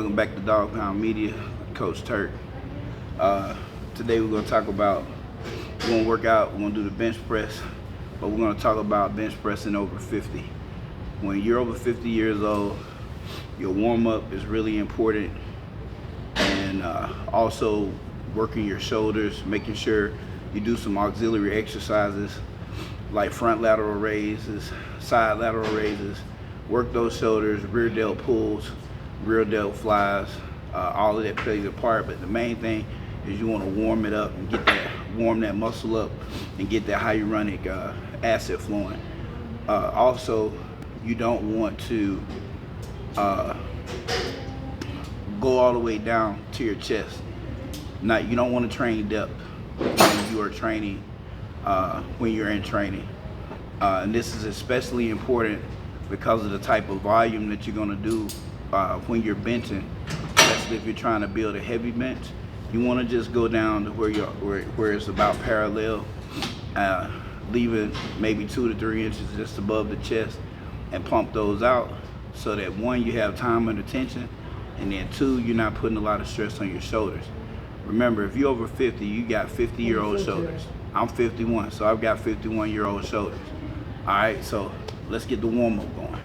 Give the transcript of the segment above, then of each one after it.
Welcome back to Dog Pound Media, Coach Turk. Today we're going to talk about, we're going to work out, we're going to do the bench press, but we're going to talk about bench pressing over 50. When you're over 50 years old, your warm-up is really important, and also working your shoulders, making sure you do some auxiliary exercises like front lateral raises, side lateral raises. Work those shoulders, rear delt pulls, rear delt flies. All of that plays a part, but the main thing is you want to warm it up and get that, warm that muscle up and get that hyaluronic acid flowing. Also, you don't want to go all the way down to your chest. You don't want to train depth when you are training, when you're in training. And this is especially important because of the type of volume that you're going to do when you're benching. Especially if you're trying to build a heavy bench, you want to just go down to where it's about parallel, leaving maybe 2 to 3 inches just above the chest, and pump those out so that 1, you have time under tension, and then 2, you're not putting a lot of stress on your shoulders. Remember, if you're over 50, you got 50-year-old shoulders. I'm 51, so I've got 51-year-old shoulders. All right, so let's get the warm-up going.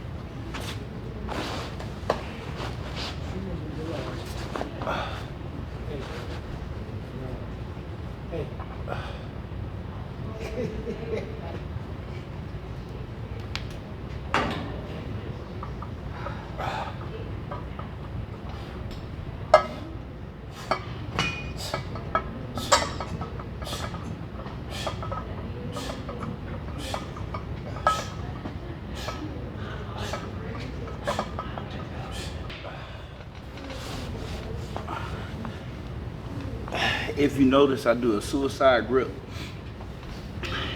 If you notice, I do a suicide grip.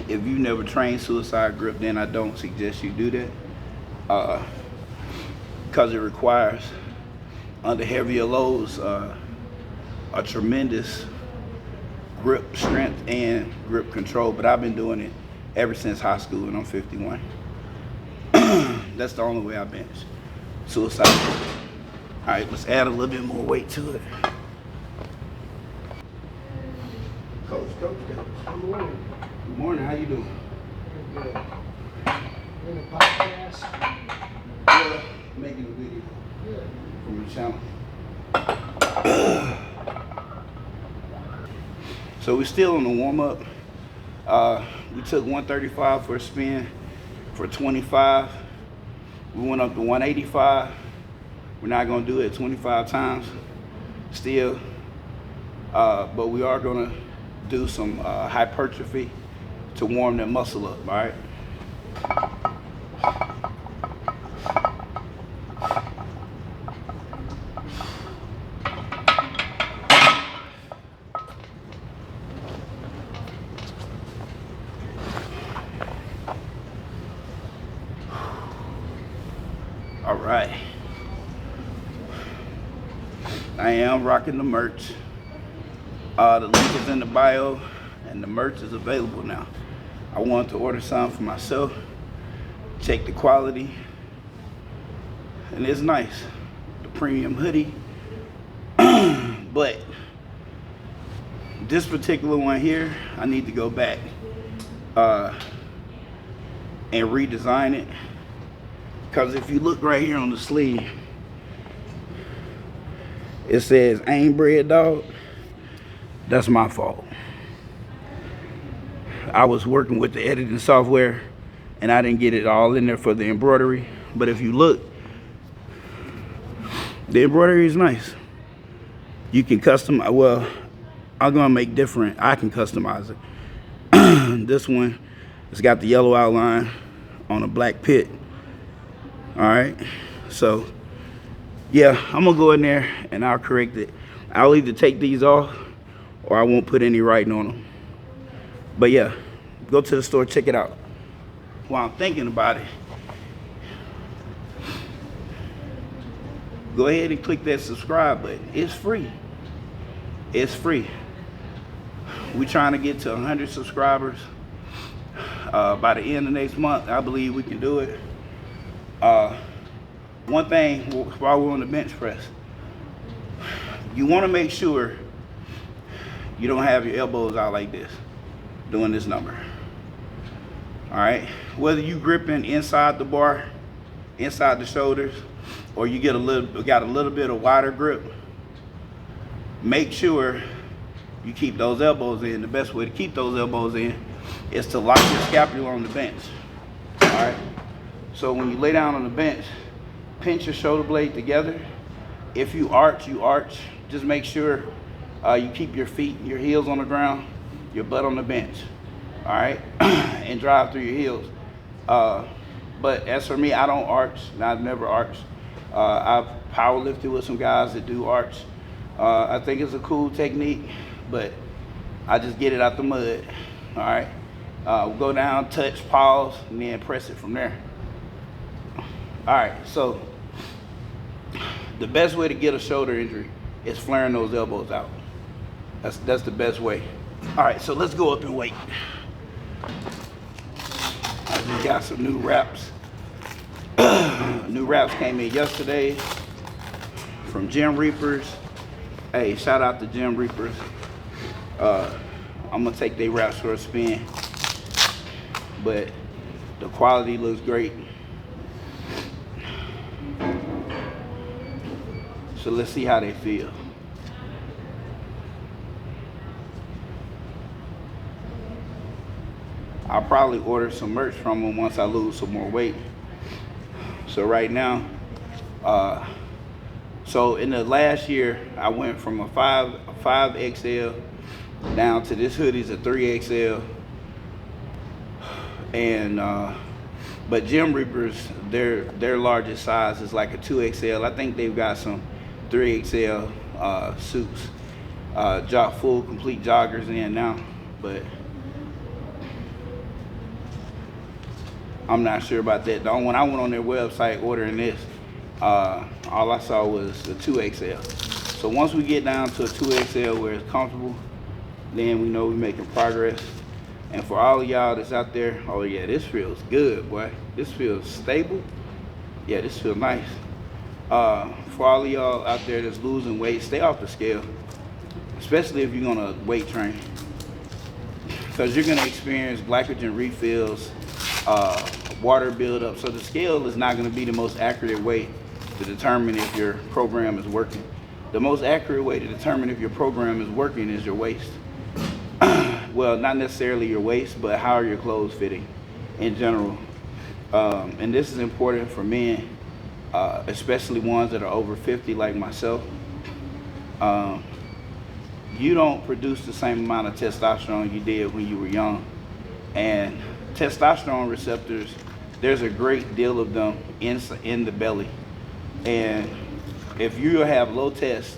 If you never trained suicide grip, then I don't suggest you do that, because it requires, under heavier loads, a tremendous grip strength and grip control. But I've been doing it ever since high school, and I'm 51. That's the only way I bench. Suicide grip. All right, let's add a little bit more weight to it. Coach. Good morning. Good morning. How you doing? Good. You're in a podcast? Yeah, making a video from the channel. So we're still on the warm up. We took 135 for a spin for 25. We went up to 185. We're not gonna do it 25 times still, but we are gonna do some hypertrophy to warm that muscle up, all right? All right. I am rocking the merch. The link is in the bio, and the merch is available now. I wanted to order some for myself, check the quality, and it's nice. The premium hoodie. But this particular one here, I need to go back and redesign it. Because if you look right here on the sleeve, it says "Ain't Bred Dog." That's my fault. I was working with the editing software and I didn't get it all in there for the embroidery. But if you look, the embroidery is nice. You can customize, well, I'm gonna make different, I can customize it. This one, it's got the yellow outline on a black pit. All right, so yeah, I'm gonna go in there and I'll correct it. I'll either take these off or I won't put any writing on them. But yeah, go to the store, check it out. While I'm thinking about it, go ahead and click that subscribe button. It's free. It's free. We're trying to get to 100 subscribers by the end of next month. I believe we can do it. One thing while we're on the bench press, you want to make sure you don't have your elbows out like this doing this number. All right, whether you gripping inside the bar, inside the shoulders, or you got a little bit of wider grip, make sure you keep those elbows in. The best way to keep those elbows in is to lock your scapula on the bench. All right, so when you lay down on the bench, pinch your shoulder blade together. If you arch, you arch. Just make sure you keep your feet, your heels on the ground, your butt on the bench. All right, and drive through your heels. But as for me, I don't arch. I've never arched. I've power lifted with some guys that do arch. I think it's a cool technique, but I just get it out the mud. All right, we'll go down, touch, pause, and then press it from there. All right, so the best way to get a shoulder injury is flaring those elbows out. That's the best way. All right, so let's go up and weight. I just got some new wraps. New wraps came in yesterday from Gym Reapers. Hey, shout out to Gym Reapers. I'm gonna take their wraps for a spin, but the quality looks great. So let's see how they feel. I'll probably order some merch from them once I lose some more weight. So right now, so in the last year, I went from a 5XL down to this hoodie's a 3XL. And but Gym Reapers, their largest size is like a 2XL. I think they've got some 3XL suits, full complete joggers in now, but I'm not sure about that. When I went on their website ordering this, all I saw was a 2XL. So once we get down to a 2XL where it's comfortable, then we know we're making progress. And for all of y'all that's out there, oh yeah, this feels good, boy. This feels stable. Yeah, this feels nice. For all of y'all out there that's losing weight, stay off the scale, especially if you're gonna weight train, because you're gonna experience glycogen refills, water buildup. So the scale is not going to be the most accurate way to determine if your program is working. The most accurate way to determine if your program is working is your waist. Well, not necessarily your waist, but how are your clothes fitting in general. And this is important for men, especially ones that are over 50 like myself. You don't produce the same amount of testosterone you did when you were young. And testosterone receptors, there's a great deal of them in the belly. And if you have low test,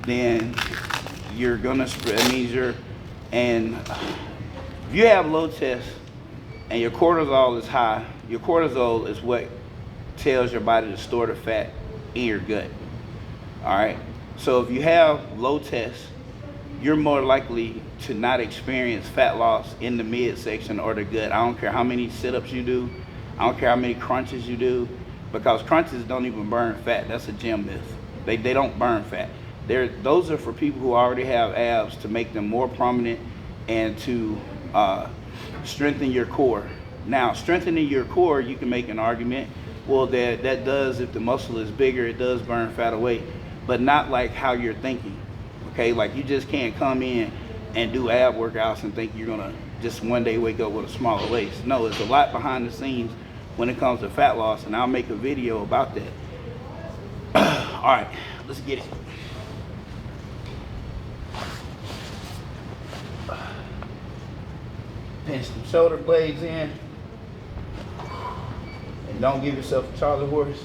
then you're gonna spread. It means if you have low test and your cortisol is high, your cortisol is what tells your body to store the fat in your gut. All right. So if you have low test, you're more likely to not experience fat loss in the midsection or the gut. I don't care how many sit-ups you do. I don't care how many crunches you do, because crunches don't even burn fat. That's a gym myth. They don't burn fat. Those are for people who already have abs, to make them more prominent and to strengthen your core. Now, strengthening your core, you can make an argument, well, that does, if the muscle is bigger, it does burn fat away, but not like how you're thinking. Okay, like you just can't come in and do ab workouts and think you're gonna just one day wake up with a smaller waist. No, there's a lot behind the scenes when it comes to fat loss, and I'll make a video about that. All right, let's get it. Pinch some shoulder blades in, and don't give yourself a Charlie horse.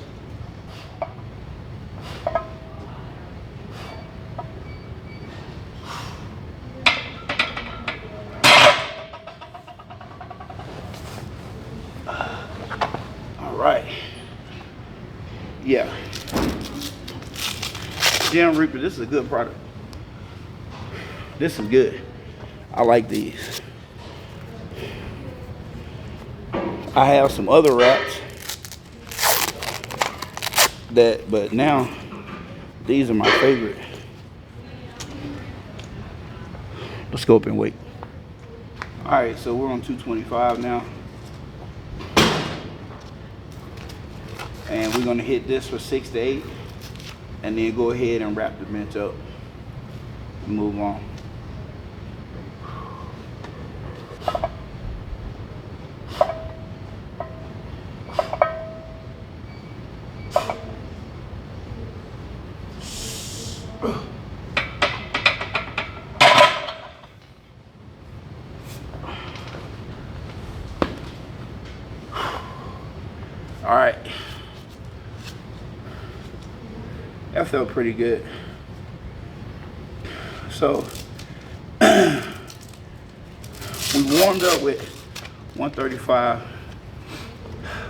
Right. Yeah. Gym Reaper, this is a good product. This is good. I like these. I have some other wraps but now these are my favorite. scoping weight. All right, so we're on 225 now. And we're gonna hit this for 6 to 8, and then go ahead and wrap the bench up and move on. All right, that felt pretty good. So we warmed up with 135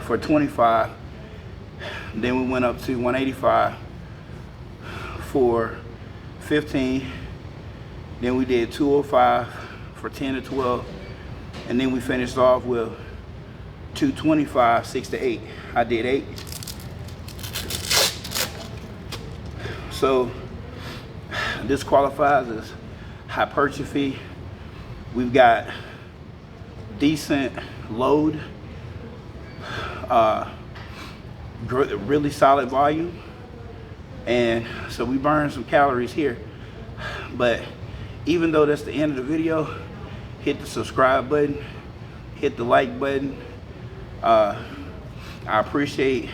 for 25. Then we went up to 185 for 15. Then we did 205 for 10 to 12. And then we finished off with 225, 6 to 8. I did 8. So this qualifies as hypertrophy. We've got decent load, really solid volume, and so we burn some calories here. But even though that's the end of the video, hit the subscribe button, hit the like button. I appreciate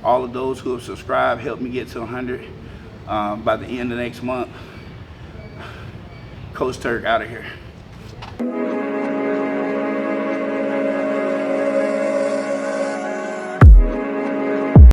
all of those who have subscribed, helped me get to 100 by the end of next month. Coach Turk out of here.